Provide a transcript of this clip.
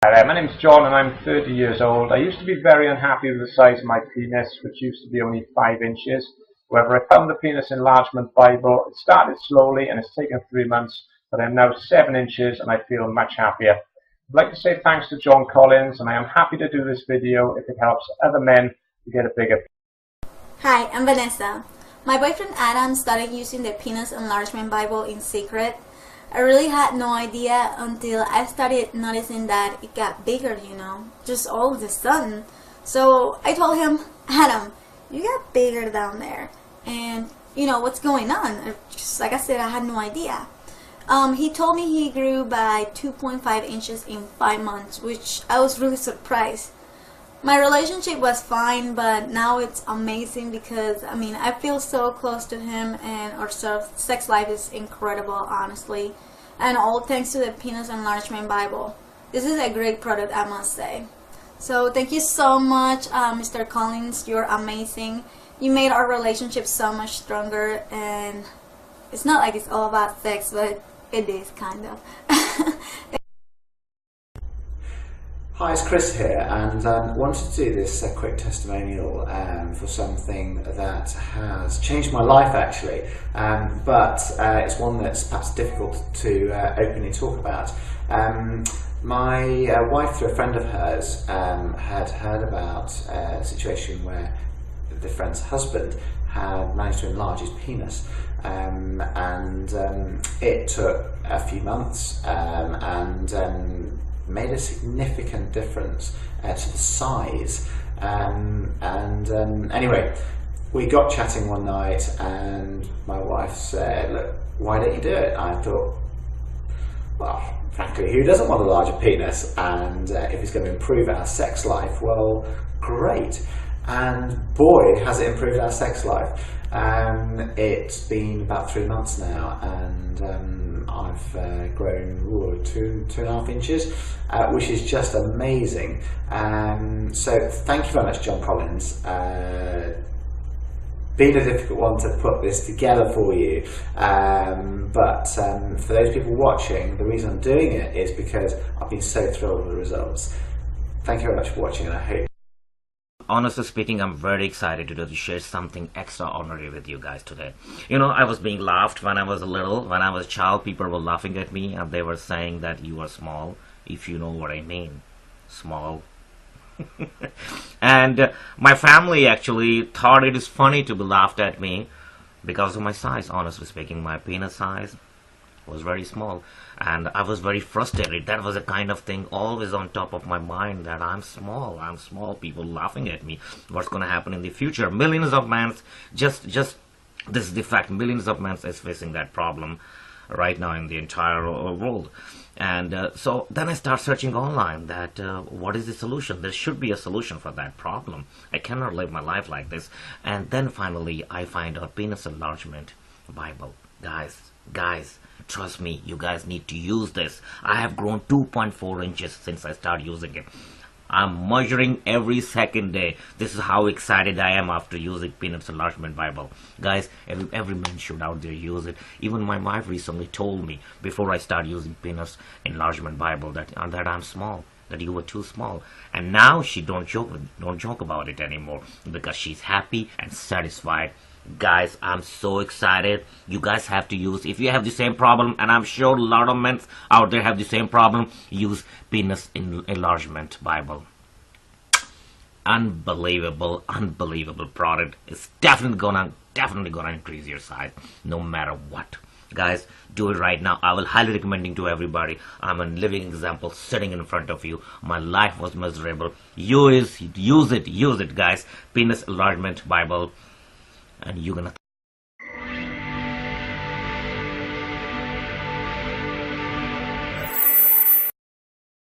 Hi there, my name's John and I'm 30 years old. I used to be very unhappy with the size of my penis, which used to be only 5 inches. However, I found the Penis Enlargement Bible. It started slowly and it's taken 3 months, but I'm now 7 inches and I feel much happier. I'd like to say thanks to John Collins, and I am happy to do this video if it helps other men to get a bigger penis. Hi, I'm Vanessa. My boyfriend Adam started using the Penis Enlargement Bible in secret. I really had no idea until I started noticing that it got bigger, just all of a sudden. So I told him, Adam, you got bigger down there. And, what's going on? Just like I said, I had no idea. He told me he grew by 2.5 inches in 5 months, which I was really surprised. My relationship was fine, but now it's amazing because, I feel so close to him and our sex life is incredible, honestly. And all thanks to the Penis Enlargement Bible. This is a great product, I must say. So thank you so much, Mr. Collins. You're amazing. You made our relationship so much stronger, and it's not like it's all about sex, but it is kind of. Hi, it's Chris here, and wanted to do this quick testimonial for something that has changed my life actually, but it's one that's perhaps difficult to openly talk about. My wife, through a friend of hers, had heard about a situation where the friend's husband had managed to enlarge his penis, and it took a few months and made a significant difference to the size. Anyway, we got chatting one night and my wife said, look, why don't you do it? I thought, well, frankly, who doesn't want a larger penis? And if it's going to improve our sex life, well, great. And boy, has it improved our sex life. It's been about 3 months now, and I've grown 2.5 inches, which is just amazing. So thank you very much, John Collins. Been a difficult one to put this together for you, but for those people watching, the reason I'm doing it is because I've been so thrilled with the results. Thank you very much for watching, and I hope. Honestly speaking, I'm very excited to share something extraordinary with you guys today. I was being laughed when I was little. When I was a child, people were laughing at me and they were saying that you are small, if you know what I mean. Small. And my family actually thought it is funny to be laughed at me because of my size. Honestly speaking, my penis size was very small and I was very frustrated. That was a kind of thing always on top of my mind, that I'm small, people laughing at me. What's going to happen in the future? Millions of men, just this is the fact, millions of men is facing that problem right now in the entire world. And so then I start searching online that what is the solution? There should be a solution for that problem. I cannot live my life like this. And then finally I find out Penis Enlargement Bible. Guys, trust me, you guys need to use this. I have grown 2.4 inches since I started using it. I'm measuring every second day. This is how excited I am after using Penis Enlargement Bible. Guys, every man should out there use it. Even my wife recently told me before I started using Penis Enlargement Bible that I'm small, that you were too small. And now she don't joke about it anymore because she's happy and satisfied. Guys, I'm so excited. You guys have to use, if you have the same problem, and I'm sure a lot of men out there have the same problem, use Penis Enlargement Bible. Unbelievable product. It's definitely gonna increase your size no matter what. Guys, do it right now. I will highly recommending to everybody. I'm a living example sitting in front of you. My life was miserable. Use it guys. Penis Enlargement Bible. And you're gonna